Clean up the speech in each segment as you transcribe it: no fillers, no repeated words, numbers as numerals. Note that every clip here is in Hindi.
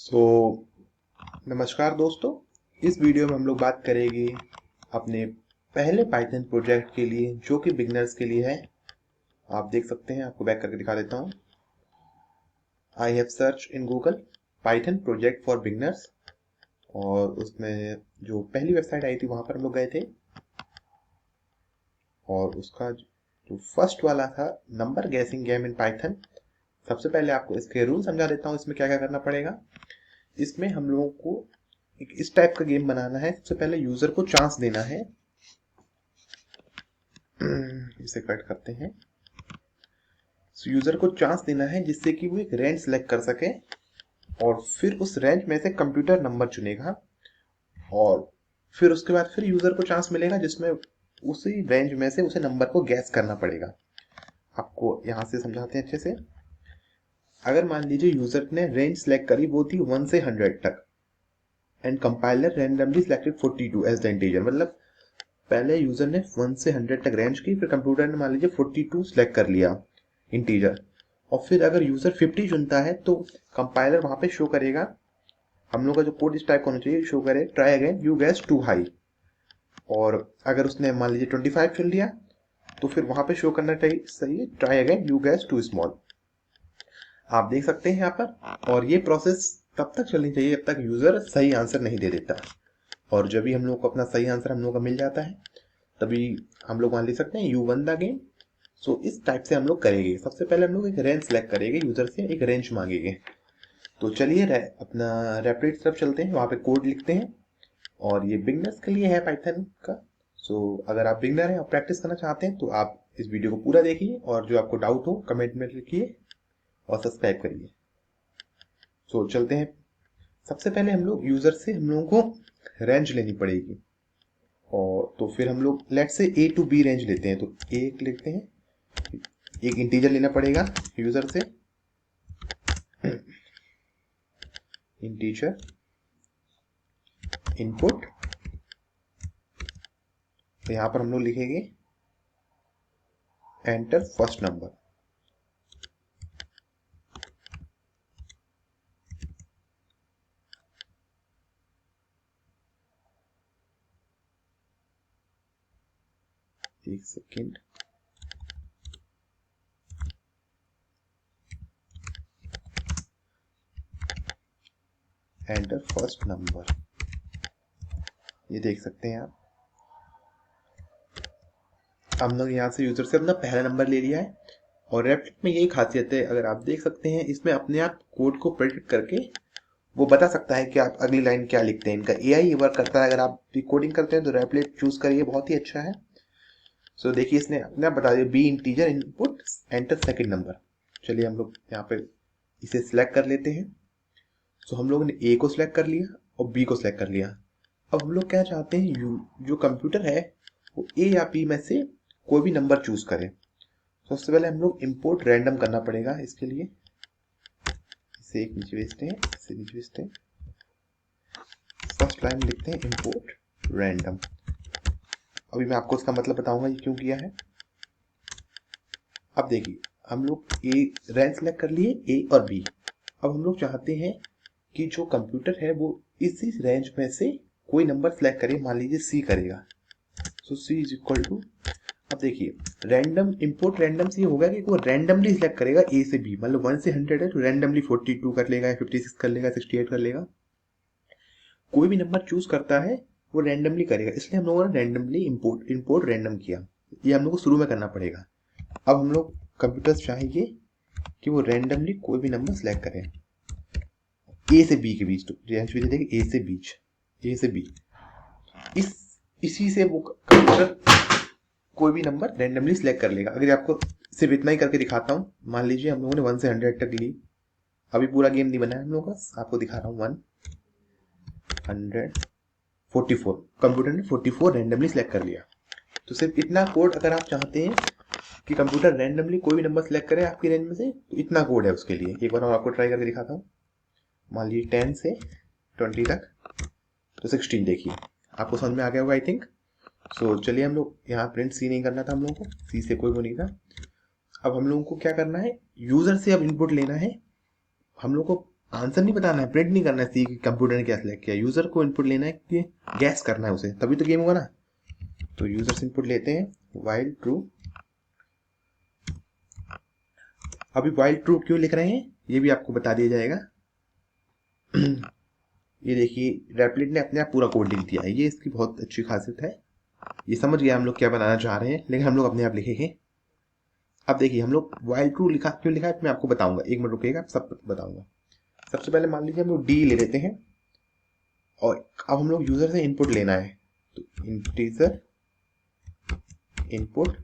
सो नमस्कार दोस्तों। इस वीडियो में हम लोग बात करेंगे अपने पहले पाइथन प्रोजेक्ट के लिए जो कि बिगनर्स के लिए है। आप देख सकते हैं, आपको बैक करके दिखा देता हूँ। I have search in Google Python project for beginners और उसमें जो पहली वेबसाइट आई थी वहां पर हम लोग गए थे और उसका जो फर्स्ट वाला था number guessing game in Python. सबसे पहले आपको इसके रूल समझा देता हूँ, इसमें क्या क्या करना पड़ेगा। इसमें हम लोगों को एक इस टाइप का गेम बनाना है। सबसे पहले यूजर को चांस देना है। इसे कट करते हैं। यूजर को चांस देना है जिससे कि वो एक रेंज सेलेक्ट कर सके और फिर उस रेंज में से कंप्यूटर नंबर चुनेगा और फिर उसके बाद फिर यूजर को चांस मिलेगा जिसमें उसी रेंज में से उसे नंबर को गैस करना पड़ेगा। आपको यहां से समझाते हैं अच्छे से। अगर मान लीजिए यूजर ने रेंज सेलेक्ट करी, वो थी 1 से 100 तक and compiler randomly selected 42 as the integer. मतलब पहले यूजर ने 1 से 100 तक रेंज की, फिर कंप्यूटर ने मान लीजिए 42 सिलेक्ट कर लिया इंटीजर, और फिर अगर यूजर 50 चुनता है तो कंपाइलर वहां पे शो करेगा। हम लोग का जो कोड इस टाइप का होना चाहिए, शो करे try again you guess too high. और अगर उसने मान लीजिए 25 चुन लिया तो फिर वहां पे शो करना चाहिए सही try again you guess too small. आप देख सकते हैं यहाँ पर। और ये प्रोसेस तब तक चलनी चाहिए जब तक यूजर सही आंसर नहीं दे देता। और जब भी हम लोग को अपना सही आंसर हम लोग का मिल जाता है तभी हम लोग वहां लिख सकते हैं यू वन द गेम। सो इस टाइप से हम लोग करेंगे। सबसे पहले हम लोग एक रेंज सेलेक्ट करेंगे, यूजर से एक रेंज मांगेंगे। तो चलिए अपना रेपरेट तरफ चलते हैं, वहां पे कोड लिखते हैं। और ये बिगनर्स के लिए है पाइथन का। सो अगर आप बिगनर हैं और प्रैक्टिस करना चाहते हैं तो आप इस वीडियो को पूरा देखिए और जो आपको डाउट हो कमेंट में लिखिए और सब्सक्राइब करिए। सो चलते हैं। सबसे पहले हम लोग यूजर से हम लोगों को रेंज लेनी पड़ेगी। और तो फिर हम लोग लेट से ए टू बी रेंज लेते हैं। तो ए लिखते हैं, एक इंटीजर लेना पड़ेगा यूजर से। इंटीजर इनपुट, तो यहां पर हम लोग लिखेंगे एंटर फर्स्ट नंबर। एक सेकेंड। एंटर फर्स्ट नंबर, ये देख सकते हैं आप। हम लोग यहाँ से यूजर से अपना पहला नंबर ले लिया है। और रेपलिट में यही खासियत है, अगर आप देख सकते हैं इसमें अपने आप कोड को प्रेडिक्ट करके वो बता सकता है कि आप अगली लाइन क्या लिखते हैं। इनका एआई वर्क करता है। अगर आप कोडिंग करते हैं तो रेपलिट चूज करिए, बहुत ही अच्छा है। सो देखिए इसने अपने आप बता दिया B integer input enter second number. चलिए हम लोग यहाँ पे इसे सिलेक्ट कर लेते हैं। सो हम लोगों ने ए को सिलेक्ट कर लिया और बी को सिलेक्ट कर लिया। अब हम लोग क्या चाहते हैं, जो कंप्यूटर है वो ए या बी में से कोई भी नंबर चूज करे। सबसे पहले हम लोग इंपोर्ट रैंडम करना पड़ेगा इसके लिए। इसे एक नीचे भेजते हैं, इसे नीचे भेजते हैं। फर्स्ट लाइन लिखते हैं इंपोर्ट रैंडम। अभी मैं आपको इसका मतलब बताऊंगा ये क्यों किया है। अब देखिए हम लोग ए रेंज सेलेक्ट कर लिए, ए और बी। अब हम लोग चाहते हैं कि जो कंप्यूटर है वो इसी रेंज में से कोई नंबर सेलेक्ट करे। मान लीजिए सी करेगा, सो सी इज इक्वल टू। अब देखिए रैंडम इंपोर्ट रैंडम से ये होगा कि वो रैंडमली सिलेक्ट करेगा ए से बी। मतलब 1 से 100 है तो रैंडमली 42 कर लेगा, 56 कर लेगा, 68 कर लेगा। कोई भी नंबर चूज करता है वो रैंडमली करेगा, इसलिए हम लोगों ने रैंडमली इंपोर्ट रैंडम किया। ये हम लोग को शुरू में करना पड़ेगा। अब हम लोग कंप्यूटर्स चाहेंगे कि वो रैंडमली कोई भी नंबर सेलेक्ट करें ए से बी के बीच। तो रेंज भी दे देंगे ए से बीच, ए से बी। इसी से वो कंप्यूटर कोई भी नंबर रैंडमली सिलेक्ट कर लेगा। अगर आपको सिर्फ इतना ही करके दिखाता हूँ, मान लीजिए हम लोगों ने 1 से 100 तक ली। अभी पूरा गेम नहीं बनाया हम लोगों का, आपको दिखा रहा हूँ। 144 कंप्यूटर ने 44 रैंडमली सिलेक्ट कर लिया। तो सिर्फ इतना कोड अगर आप चाहते हैं कि कंप्यूटर रैंडमली कोई भी नंबर सिलेक्ट करे आपकी रेंज में से, तो इतना कोड है उसके लिए। एक बार मैं आपको ट्राई करके दिखाता हूँ। मान लीजिए 10 से 20 तक, तो 16 देखिए आपको समझ में आ गया होगा आई थिंक। सो चलिए हम लोग यहाँ प्रिंट सी नहीं करना था हम लोगों को, सी से कोई वो नहीं था। अब हम लोगों को क्या करना है, यूजर से अब इनपुट लेना है। हम लोग को आंसर नहीं बताना है, प्रिंट नहीं करना है सी कंप्यूटर ने क्या सिलेक्ट किया, यूजर को इनपुट लेना है कि गैस करना है उसे, तभी तो गेम होगा ना। तो यूजर से इनपुट लेते हैं वाइल ट्रू। अभी वाइल ट्रू क्यों लिख रहे हैं ये भी आपको बता दिया जाएगा। ये देखिए रेपलिट ने अपने आप पूरा कोड लिख दिया है, ये इसकी बहुत अच्छी खासियत है। ये समझ गया हम लोग क्या बनाना चाह रहे हैं, लेकिन हम लोग अपने आप लिखेंगे। अब देखिए हम लोग वाइल ट्रू लिखा क्यों लिखा है मैं आपको बताऊंगा, एक मिनट रुकिएगा, सब बताऊंगा। सबसे पहले मान लीजिए हम लोग डी ले लेते हैं और अब हम लोग यूजर से इनपुट लेना है, तो integer input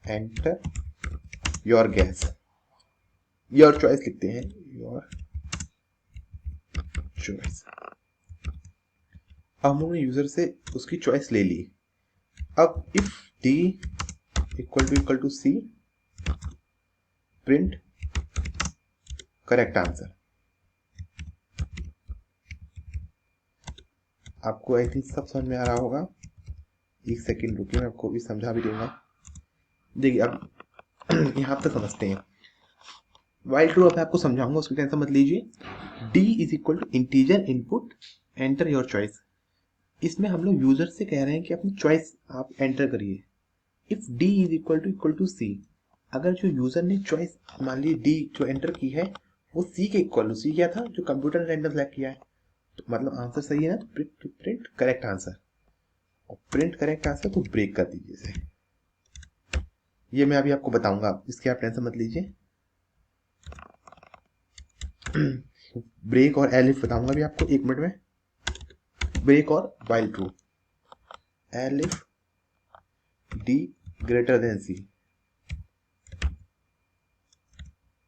enter your gas, your choice लिखते हैं, योर चॉइस। अब हम लोगों ने यूजर से उसकी चॉइस ले ली। अब if D equal to C print correct answer. आपको आई थिंक सब समझ में आ रहा होगा, एक सेकेंड रुकिए मैं आपको भी समझा भी दूंगा। देखिए अब यहां तक समझते हैं। वाइल ट्रू अब मैं आपको समझाऊंगा, उसकी टेंशन मत लीजिए। D is equal to integer input enter your choice. इसमें हम लोग यूजर से कह रहे हैं कि अपनी चॉइस आप एंटर करिए। If D is equal to C, अगर जो यूजर ने चॉइस मान ली डी जो एंटर की है वो सी के इक्वल टू, सी क्या था जो कंप्यूटर ने रैंडम सेलेक्ट किया है, तो मतलब आंसर सही है ना, तो प्रिंट करेक्ट आंसर। और प्रिंट करेक्ट आंसर तो ब्रेक कर दीजिए इसे। ये मैं अभी आपको बताऊंगा, इसकी आप टेंशन मत लीजिए। ब्रेक और एलिफ बताऊंगा अभी आपको एक मिनट में। ब्रेक और while true, elif D greater than C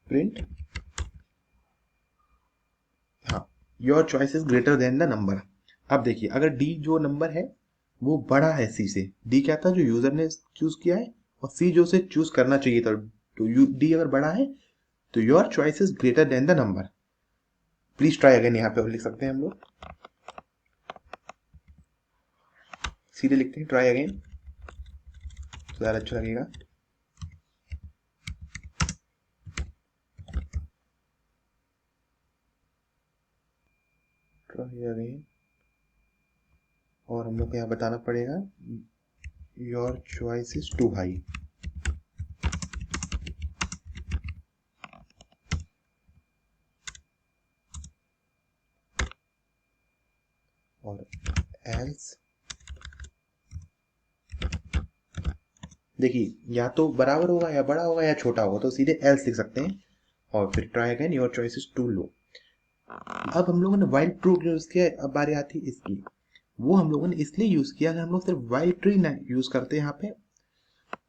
print, हाँ your choice is greater than the number. अब देखिए अगर डी जो नंबर है वो बड़ा है सी से, डी क्या था जो यूजर ने चूज किया है और सी जो उसे चूज करना चाहिए था, तो डी अगर बड़ा है तो your choice is greater than the number. Please try again, यहाँ पे और लिख सकते हैं हम लोग, सीधे लिखते हैं ट्राई अगेन तो ज्यादा अच्छा लगेगा। ट्राई अगेन, और हम लोग को यहाँ बताना पड़ेगा your choice is too high. और एल्स, देखिए या तो बराबर होगा या बड़ा होगा या छोटा होगा, तो सीधे एल्स लिख सकते हैं। और फिर try again your choice is too low. अब हम लोगों ने वाइल ट्रू यूज किया, अब बारी आती है इसकी। वो हम लोगों ने इसलिए यूज किया अगर हम लोग सिर्फ वाइल ट्री ना यूज करते यहाँ पे,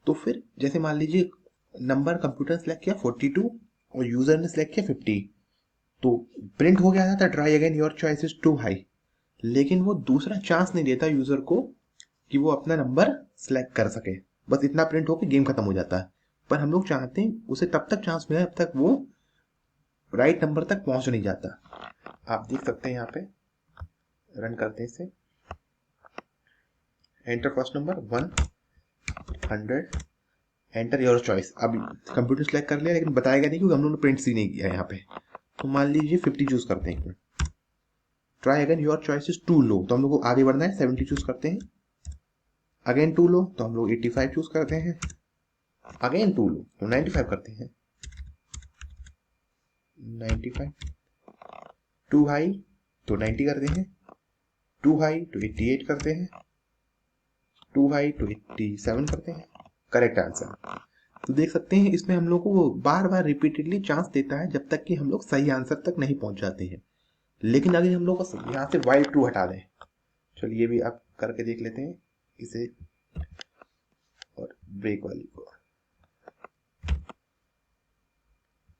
तो फिर जैसे मान लीजिए नंबर कंप्यूटर सेलेक्ट किया 42 और यूजर ने सेलेक्ट किया 50, तो प्रिंट हो गया था try again your choice is too high, लेकिन वो दूसरा चांस नहीं देता यूजर को कि वो अपना नंबर सेलेक्ट कर सके, बस इतना प्रिंट होकर गेम खत्म हो जाता है। पर हम लोग चाहते हैं उसे तब तक चांस मिले जब तक वो राइट नंबर तक पहुंच नहीं जाता। आप देख सकते हैं यहाँ पे, रन करते हैं इसे, enter first number 100, enter your choice. अब कंप्यूटर सेलेक्ट कर लिया लेकिन बताएगा नहीं क्योंकि हम लोगों ने प्रिंट सी नहीं किया है यहाँ पे। तो मान लीजिए 50 चूज करते हैं, try again your choice is too low, तो हम लोग को आगे बढ़ना है, 70 चूज करते हैं। अगेन टू लो तो हम लोग 85 चूज करते हैं। अगेन टू लो तो 95 करते हैं, 95। टू हाई तो 90 करते हैं, टू हाई तो 88 करते हैं, टू हाई तो 87 करते हैं। Correct answer. तो देख सकते हैं इसमें हम लोग को वो बार बार रिपीटेडली चांस देता है जब तक कि हम लोग सही आंसर तक नहीं पहुंच जाते हैं। लेकिन अगर हम लोग यहाँ से वाइल ट्रू हटा दें, चलिए ये भी आप करके देख लेते हैं इसे, और ब्रेक वाली को,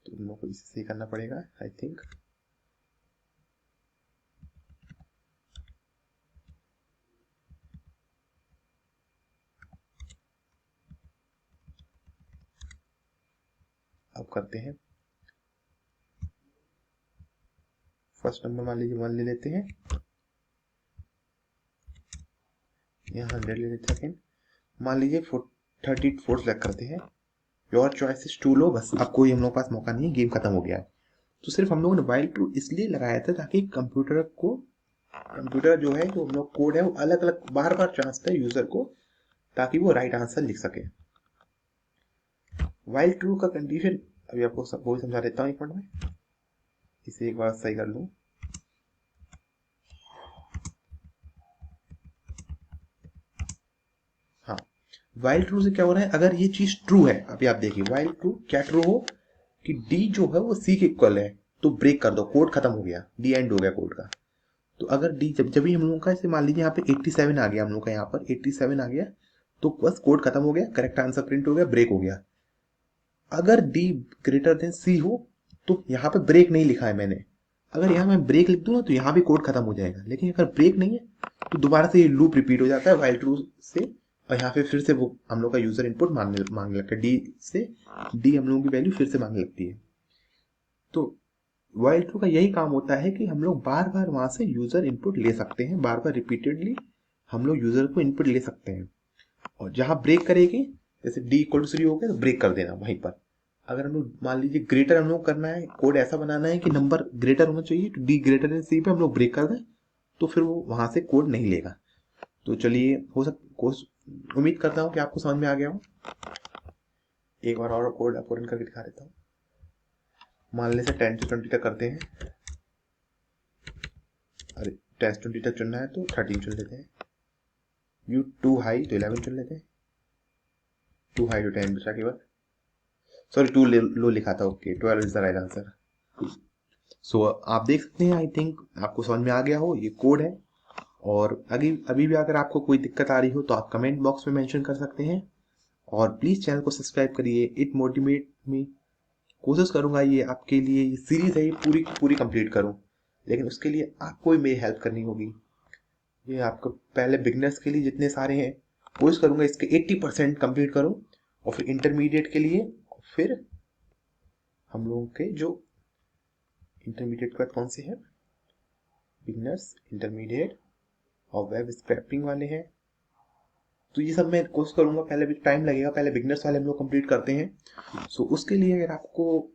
तो हम लोग को इसे सही करना पड़ेगा आई थिंक। अब करते हैं, फर्स्ट नंबर मान लीजिए 1 ले लेते हैं, यहाँ 100 ले लेते हैं, मान लीजिए 34 सेलेक्ट करते हैं, योर चॉइस इज टू लो, बस अब कोई हम लोग के पास मौका नहीं है, गेम खत्म हो गया है। तो सिर्फ हम लोगों ने वाइल ट्रू इसलिए लगाया था ताकि कंप्यूटर जो है, जो हम लोग कोड है, वो अलग अलग बार बार चांस दे यूजर को, ताकि वो राइट आंसर लिख सके। वाइल ट्रू का कंडीशन अभी आपको वो समझा देता हूँ एक मिनट में, इसे एक बार सही कर लूँ। हाँ, वाइल ट्रू से क्या हो रहा है, अगर ये चीज ट्रू है, अभी आप देखिए वाइल ट्रू क्या ट्रू हो कि डी जो है वो सी के इक्वल है, तो ब्रेक कर दो, कोड खत्म हो गया, डी एंड हो गया कोड का। तो अगर डी जब भी हम लोगों का, ऐसे मान लीजिए यहाँ पे 87 आ गया, हम लोग का यहाँ पर 87 आ गया, तो बस कोड खत्म हो गया, करेक्ट आंसर प्रिंट हो गया, ब्रेक हो गया। अगर डी ग्रेटर देन सी हो तो यहाँ पे ब्रेक नहीं लिखा है मैंने, अगर यहाँ मैं ब्रेक लिख दूँ ना तो यहाँ भी कोड खत्म हो जाएगा, लेकिन अगर ब्रेक नहीं है तो दोबारा से ये लूप रिपीट हो जाता है वाइल ट्रू से, और यहाँ पे फिर से वो हम लोग का यूजर इनपुट मांगने लगता है, डी हम लोगों की वैल्यू फिर से मांगने लगती है। तो वाइल ट्रू का यही काम होता है कि हम लोग बार बार वहां से यूजर इनपुट ले सकते हैं, बार बार रिपीटेडली हम लोग यूजर को इनपुट ले सकते हैं। और जहां ब्रेक करेगी, जैसे डी इक्वल टू 3 हो गया तो ब्रेक कर देना वहीं पर। अगर हम लोग मान लीजिए ग्रेटर हम लोग करना है, कोड ऐसा बनाना है कि नंबर ग्रेटर होना चाहिए, तो डी ग्रेटर देन सी पे हम लोग ब्रेक कर दें, तो फिर वो वहां से कोड नहीं लेगा। तो चलिए, उम्मीद करता हूँ कि आपको समझ में आ गया हो। एक बार और कोड आपको रन करके दिखा देता हूँ। मान लें से 10 से 20 तक करते हैं, अरे 10 से 20 तक चुनना है तो 13 चुन लेते हैं, व्यू टू हाई तो 11 चुन लेते हैं, टू हाई तो 10 बचा केवल, सॉरी टू लो लिखा था, okay 12 is the right answer. So आप देख सकते हैं, आई थिंक आपको समझ में आ गया हो, ये कोड है। और अभी भी अगर आपको कोई दिक्कत आ रही हो तो आप कमेंट बॉक्स में मेंशन कर सकते हैं, और प्लीज चैनल को सब्सक्राइब करिए, इट मोटिवेट मी। कोशिश करूंगा ये आपके लिए, ये सीरीज है, ये पूरी पूरी कंप्लीट करूं, लेकिन उसके लिए आपको ही मेरी हेल्प करनी होगी। ये आपको पहले बिगनर्स के लिए जितने सारे हैं, कोशिश करूंगा इसके 80% कंप्लीट करूं, और फिर इंटरमीडिएट के लिए, फिर हम लोगों के जो इंटरमीडिएट के बाद कौन से हैं, बिगनर्स, इंटरमीडिएट और वेब स्क्रैपिंग वाले हैं, तो ये सब मैं कोशिश करूंगा, पहले भी टाइम लगेगा, पहले बिगनर्स वाले हम लोग कंप्लीट करते हैं। सो उसके लिए अगर आपको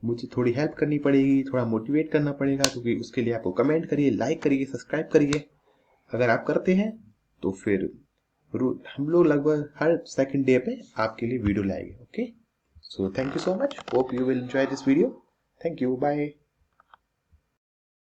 मुझे थोड़ी हेल्प करनी पड़ेगी, थोड़ा मोटिवेट करना पड़ेगा, क्योंकि उसके लिए आपको कमेंट करिए, लाइक करिए, सब्सक्राइब करिए। अगर आप करते हैं तो फिर हम लोग लगभग हर सेकंड डे पे आपके लिए वीडियो लाएंगे। Okay, so thank you so much, hope you will enjoy this video, thank you, bye.